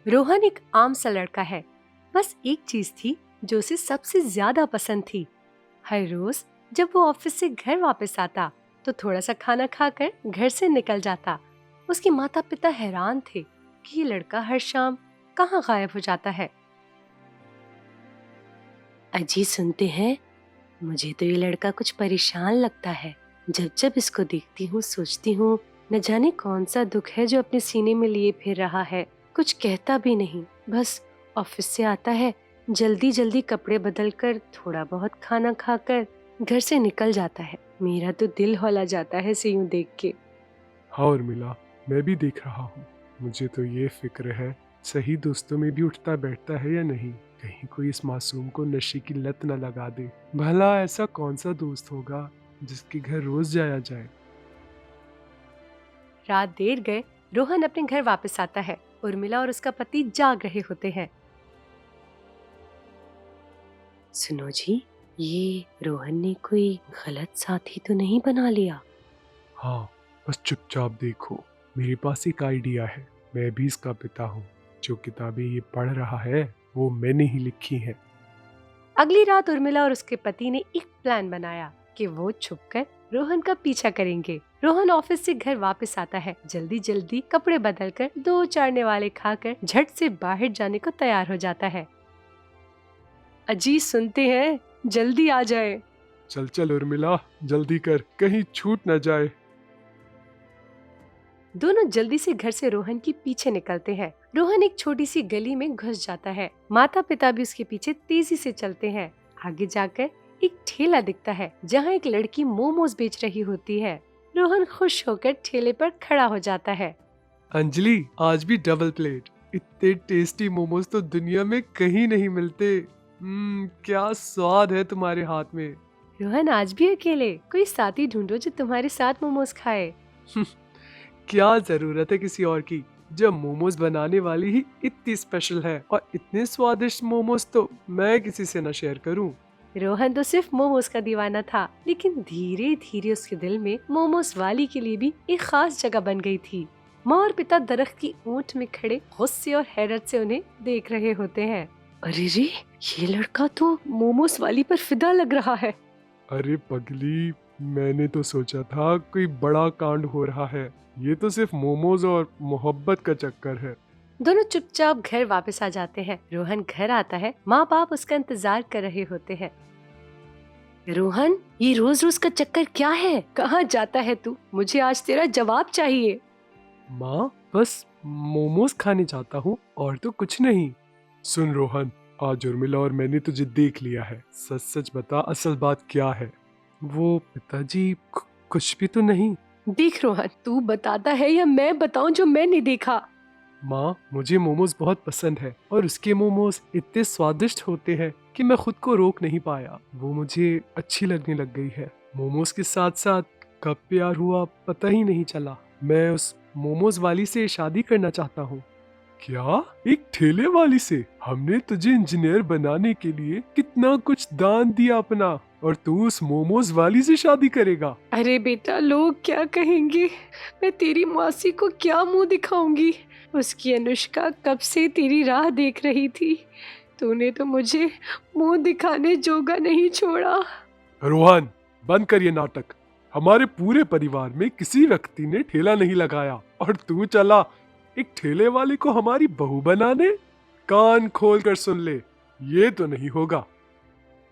रोहन एक आम सा लड़का है। बस एक चीज थी जो उसे सबसे ज्यादा पसंद थी। हर रोज जब वो ऑफिस से घर वापस आता तो थोड़ा सा खाना खाकर घर से निकल जाता। उसके माता पिता हैरान थे कि ये लड़का हर शाम कहाँ गायब हो जाता है। अजी सुनते हैं, मुझे तो ये लड़का कुछ परेशान लगता है। जब जब इसको देखती हूँ सोचती हूँ न जाने कौन सा दुख है जो अपने सीने में लिए फिर रहा है। कुछ कहता भी नहीं, बस ऑफिस से आता है, जल्दी जल्दी कपड़े बदलकर थोड़ा बहुत खाना खाकर घर से निकल जाता है। मेरा तो दिल हौला जाता है इसे यूं देख के। हाँ उर्मिला, मैं भी देख रहा हूँ। मुझे तो ये फिक्र है, सही दोस्तों में भी उठता बैठता है या नहीं। कहीं कोई इस मासूम को नशे की लत न लगा दे। भला ऐसा कौन सा दोस्त होगा जिसके घर रोज जाया जाए। रात देर गए रोहन अपने घर वापस आता है। उर्मिला और उसका पति जाग रहे होते हैं। सुनो जी, ये रोहन ने कोई गलत साथी तो नहीं बना लिया? हाँ, बस चुपचाप देखो। मेरे पास एक आइडिया है। मैं भी इसका पिता हूँ। जो किताबें ये पढ़ रहा है वो मैंने ही लिखी है। अगली रात उर्मिला और उसके पति ने एक प्लान बनाया कि वो छुपकर रोहन का पीछा करेंगे। रोहन ऑफिस से घर वापस आता है, जल्दी जल्दी कपड़े बदलकर 2 चारने वाले खाकर झट से बाहर जाने को तैयार हो जाता है। अजी सुनते हैं, जल्दी आ जाए। चल चल उर्मिला, जल्दी कर, कहीं छूट न जाए। दोनों जल्दी से घर से रोहन के पीछे निकलते हैं। रोहन एक छोटी सी गली में घुस जाता है। माता पिता भी उसके पीछे तेजी से चलते हैं। आगे जाकर एक ठेला दिखता है जहाँ एक लड़की मोमोज बेच रही होती है। रोहन खुश होकर ठेले पर खड़ा हो जाता है। अंजलि, आज भी डबल प्लेट। इतने टेस्टी मोमोज तो दुनिया में कहीं नहीं मिलते। क्या स्वाद है तुम्हारे हाथ में। रोहन आज भी अकेले? कोई साथी ढूंढो जो तुम्हारे साथ मोमोज खाए। क्या जरूरत है किसी और की, जब मोमोज बनाने वाली ही इतनी स्पेशल है। और इतने स्वादिष्ट मोमोज तो मैं किसी से न शेयर करूं। रोहन तो सिर्फ मोमोज का दीवाना था, लेकिन धीरे धीरे उसके दिल में मोमोज वाली के लिए भी एक खास जगह बन गई थी। माँ और पिता दरख्त की ऊंट में खड़े गुस्से और हैरत से उन्हें देख रहे होते हैं। अरे रे, ये लड़का तो मोमोज वाली पर फिदा लग रहा है। अरे पगली, मैंने तो सोचा था कोई बड़ा कांड हो रहा है। ये तो सिर्फ मोमोज और मोहब्बत का चक्कर है। दोनों चुपचाप घर वापस आ जाते हैं। रोहन घर आता है, माँ बाप उसका इंतजार कर रहे होते हैं। रोहन, ये रोज रोज का चक्कर क्या है? कहाँ जाता है तू? मुझे आज तेरा जवाब चाहिए। माँ, बस मोमोज खाने चाहता हूँ और तो कुछ नहीं। सुन रोहन, आज उर्मिला और मैंने तुझे देख लिया है। सच सच बता, असल बात क्या है। वो पिताजी कुछ भी तो नहीं। देख रोहन, तू बताता है या मैं बताऊं जो मैंने देखा? माँ, मुझे मोमोज बहुत पसंद है और उसके मोमोज इतने स्वादिष्ट होते हैं कि मैं खुद को रोक नहीं पाया। वो मुझे अच्छी लगने लग गई है। मोमोज के साथ साथ कब प्यार हुआ पता ही नहीं चला। मैं उस मोमोज वाली से शादी करना चाहता हूँ। क्या? एक ठेले वाली से? हमने तुझे इंजीनियर बनाने के लिए कितना कुछ दान दिया अपना, और तू उस मोमोज वाली से शादी करेगा? अरे बेटा, लोग क्या कहेंगे? मैं तेरी मौसी को क्या मुंह दिखाऊंगी? उसकी अनुष्का कब से तेरी राह देख रही थी। तूने तो मुझे मुंह दिखाने जोगा नहीं छोड़ा। रोहन, बंद कर ये नाटक। हमारे पूरे परिवार में किसी व्यक्ति ने ठेला नहीं लगाया और तू चला एक ठेले वाले को हमारी बहू बनाने। कान खोल कर सुन ले, ये तो नहीं होगा।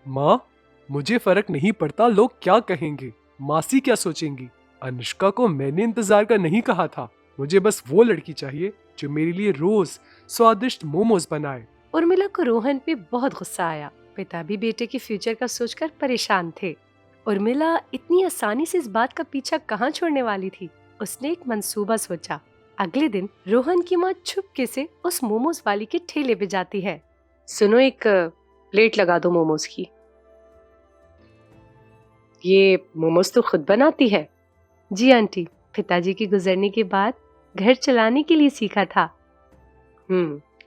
माँ, मुझे फर्क नहीं पड़ता लोग क्या कहेंगे, मासी क्या सोचेंगी। अनुष्का को मैंने इंतजार का नहीं कहा था। मुझे बस वो लड़की चाहिए जो मेरे लिए रोज स्वादिष्ट मोमोज बनाए। उर्मिला को रोहन पे बहुत गुस्सा आया। पिता भी बेटे के फ्यूचर का सोचकर परेशान थे। उर्मिला इतनी आसानी से इस बात का पीछा कहाँ छोड़ने वाली थी। उसने एक मंसूबा सोचा। अगले दिन रोहन की माँ छुपके से उस मोमोज वाली के ठेले पे जाती है। सुनो, एक प्लेट लगा दो मोमोज की। ये मोमोज तो खुद बनाती है? जी आंटी, पिताजी के गुजरने के बाद घर चलाने के लिए सीखा था।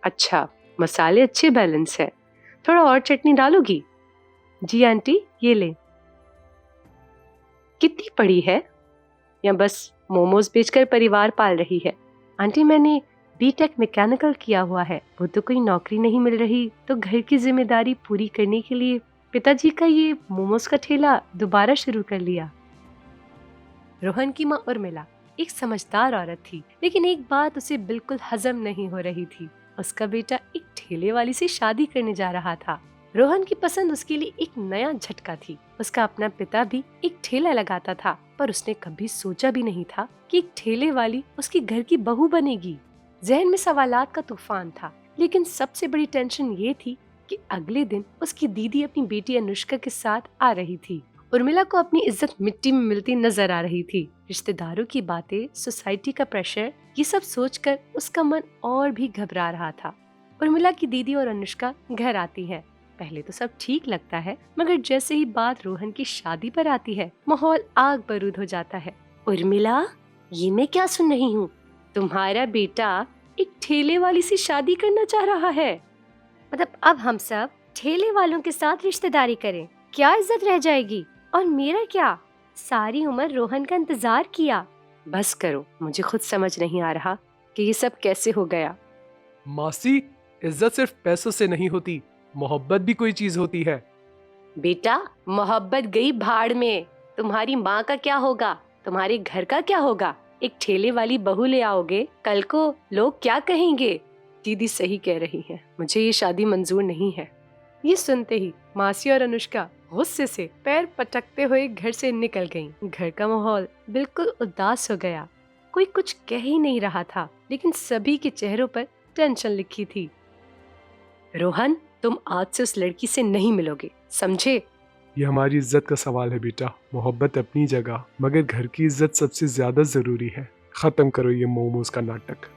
अच्छा, मसाले अच्छे बैलेंस है। थोड़ा और चटनी डालोगी? जी आंटी, ये ले। कितनी पड़ी है? या बस मोमोज बेचकर परिवार पाल रही है? आंटी, मैंने बीटेक मैकेनिकल किया हुआ है, वो तो कोई नौकरी नहीं मिल रही, तो घर की जिम्मेदारी पूरी करने के लिए पिताजी का ये मोमोज का ठेला दोबारा शुरू कर लिया। रोहन की माँ उर्मिला एक समझदार औरत थी, लेकिन एक बात उसे बिल्कुल हजम नहीं हो रही थी। उसका बेटा एक ठेले वाली से शादी करने जा रहा था। रोहन की पसंद उसके लिए एक नया झटका थी। उसका अपना पिता भी एक ठेला लगाता था, पर उसने कभी सोचा भी नहीं था कि एक ठेले वाली उसके घर की बहू बनेगी। जहन में सवालात का तूफान था, लेकिन सबसे बड़ी टेंशन ये थी कि अगले दिन उसकी दीदी अपनी बेटी अनुष्का के साथ आ रही थी। उर्मिला को अपनी इज्जत मिट्टी में मिलती नजर आ रही थी। रिश्तेदारों की बातें, सोसाइटी का प्रेशर, ये सब सोचकर उसका मन और भी घबरा रहा था। उर्मिला की दीदी और अनुष्का घर आती है। पहले तो सब ठीक लगता है, मगर जैसे ही बात रोहन की शादी पर आती है, माहौल आग बरूद हो जाता है। उर्मिला, ये मैं क्या सुन रही हूँ? तुम्हारा बेटा एक ठेले वाली से शादी करना चाह रहा है। मतलब अब हम सब ठेले वालों के साथ रिश्तेदारी करें, क्या इज्जत रह जाएगी? और मेरा क्या? सारी उम्र रोहन का इंतजार किया। बस करो, मुझे खुद समझ नहीं आ रहा कि ये सब कैसे हो गया। मासी, इज्जत सिर्फ पैसों से नहीं होती, मोहब्बत भी कोई चीज होती है। बेटा, मोहब्बत गई भाड़ में। तुम्हारी माँ का क्या होगा? तुम्हारे घर का क्या होगा? एक ठेले वाली बहू ले आओगे, कल को लोग क्या कहेंगे? दीदी सही कह रही है, मुझे ये शादी मंजूर नहीं है। ये सुनते ही मासी और अनुष्का गुस्से से पैर पटकते हुए घर से निकल गईं। घर का माहौल बिल्कुल उदास हो गया। कोई कुछ कह ही नहीं रहा था, लेकिन सभी के चेहरों पर टेंशन लिखी थी। रोहन, तुम आज से उस लड़की से नहीं मिलोगे, समझे? ये हमारी इज्जत का सवाल है बेटा। मोहब्बत अपनी जगह, मगर घर की इज्जत सबसे ज्यादा जरूरी है। खत्म करो ये मोमोज का नाटक।